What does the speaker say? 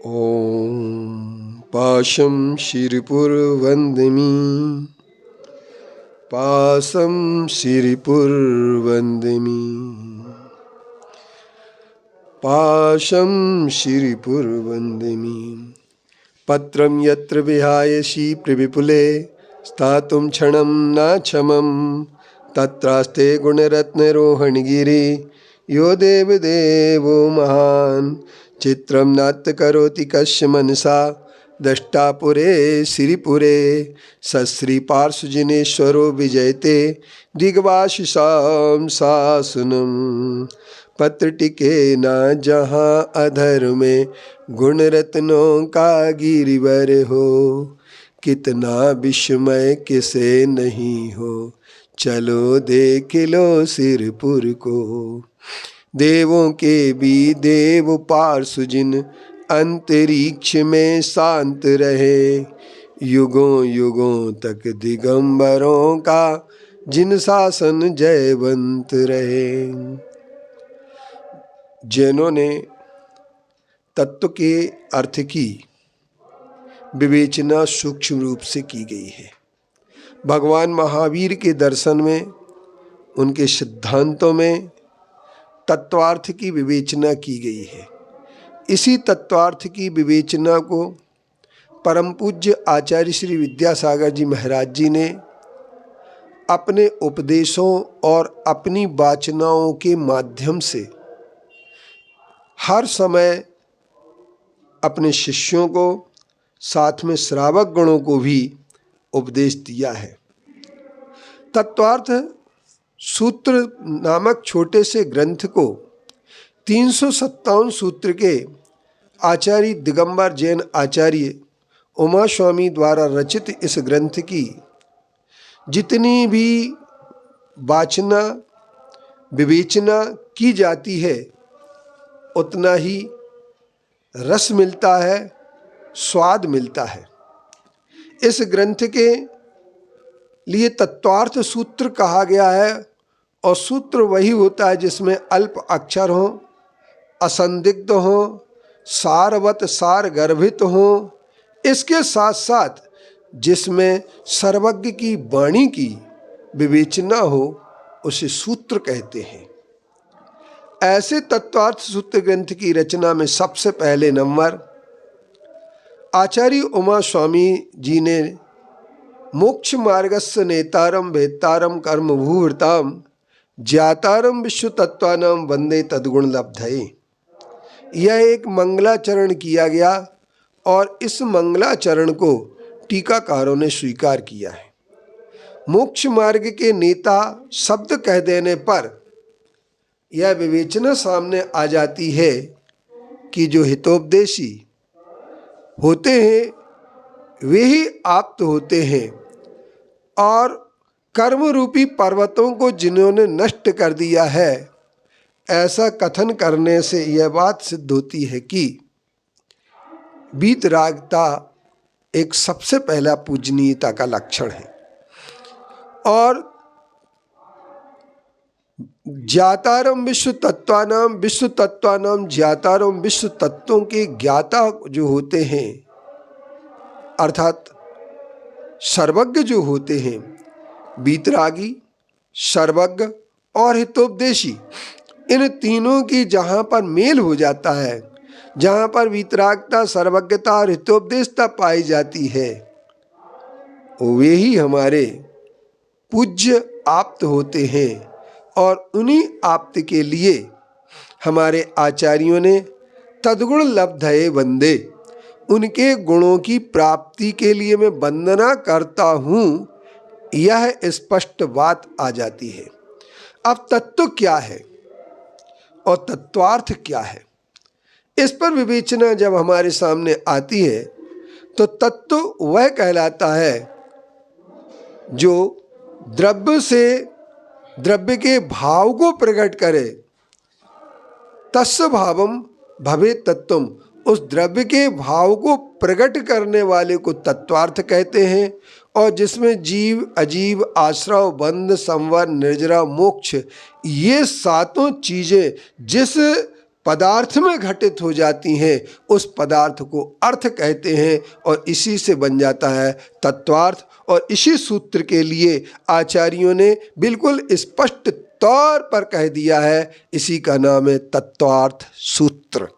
ॐ पाशं शिरपुरवन्दिमि पाशं शिरपुरवन्दिमि पाशं शिरपुरवन्दिमि पत्रं यत्र विहायसि प्रविपुले स्थातुं क्षणं न क्षमं तत्रास्ते गुणरत्नरोहणगिरि यो देवदेवो महान् चित्रं नाट्य करोति कस्य मनसा दष्टापुरे श्रीपुरे सश्री पार्श्वजनेश्वरो विजयते दिग्वासिषां शासनम पत्र टिके न जहाँ अधर में गुण रत्नों का गिरिवर हो कितना विस्मय किसे नहीं हो चलो देख लो सिरपुर को देवों के भी देव पार्श्वजिन अंतरिक्ष में शांत रहे युगों युगों तक दिगंबरों का जिन शासन जयवंत रहे। जैनों ने तत्व के अर्थ की विवेचना सूक्ष्म रूप से की गई है। भगवान महावीर के दर्शन में उनके सिद्धांतों में तत्वार्थ की विवेचना की गई है। इसी तत्वार्थ की विवेचना को परम पूज्य आचार्य श्री विद्यासागर जी महाराज जी ने अपने उपदेशों और अपनी वाचनाओं के माध्यम से हर समय अपने शिष्यों को साथ में श्रावक गणों को भी उपदेश दिया है। तत्वार्थ सूत्र नामक छोटे से ग्रंथ को 357 सूत्र के आचार्य दिगंबर जैन आचार्य उमा स्वामी द्वारा रचित इस ग्रंथ की जितनी भी वाचना विवेचना की जाती है उतना ही रस मिलता है, स्वाद मिलता है। इस ग्रंथ के लिए तत्वार्थ सूत्र कहा गया है और सूत्र वही होता है जिसमें अल्प अक्षर हो, असंदिग्ध हो, सारवत सार गर्भित हो, इसके साथ साथ जिसमें सर्वज्ञ की वाणी की विवेचना हो उसे सूत्र कहते हैं। ऐसे तत्वार्थ सूत्र ग्रंथ की रचना में सबसे पहले नंबर आचार्य उमा स्वामी जी ने मोक्ष मार्गस्य नेतारम वेत्तारम कर्म भूवृताम ज्ञातारम विश्व तत्वानाम वंदे तद्गुण लब्धये। यह एक मंगलाचरण किया गया और इस मंगलाचरण को टीकाकारों ने स्वीकार किया है। मोक्ष मार्ग के नेता शब्द कह देने पर यह विवेचना सामने आ जाती है कि जो हितोपदेशी होते हैं वे ही आप्त होते हैं और कर्म रूपी पर्वतों को जिन्होंने नष्ट कर दिया है, ऐसा कथन करने से यह बात सिद्ध होती है कि वीतरागता एक सबसे पहला पूजनीयता का लक्षण है। और ज्ञातारम विश्व तत्वानाम ज्ञातारम विश्व तत्वों के ज्ञाता जो होते हैं अर्थात सर्वज्ञ जो होते हैं, वीतरागी, सर्वज्ञ और हितोपदेशी, इन तीनों की जहाँ पर मेल हो जाता है, जहाँ पर वीतरागता, सर्वज्ञता और हितोपदेशता पाई जाती है, वे ही हमारे पूज्य आप्त होते हैं। और उन्हीं आप्त के लिए हमारे आचार्यों ने तद्गुण लब्धये वंदे, उनके गुणों की प्राप्ति के लिए मैं वंदना करता हूँ, यह स्पष्ट बात आ जाती है। अब तत्व क्या है और तत्वार्थ क्या है, इस पर विवेचना जब हमारे सामने आती है तो तत्व वह कहलाता है जो द्रव्य से द्रव्य के भाव को प्रकट करे। तस्य भावम भवे तत्वम, उस द्रव्य के भाव को प्रकट करने वाले को तत्वार्थ कहते हैं। और जिसमें जीव, अजीव, आश्रव, बंध, संवर, निर्जरा, मोक्ष, ये सातों चीज़ें जिस पदार्थ में घटित हो जाती हैं उस पदार्थ को अर्थ कहते हैं और इसी से बन जाता है तत्वार्थ। और इसी सूत्र के लिए आचार्यों ने बिल्कुल स्पष्ट तौर पर कह दिया है, इसी का नाम है तत्वार्थ सूत्र।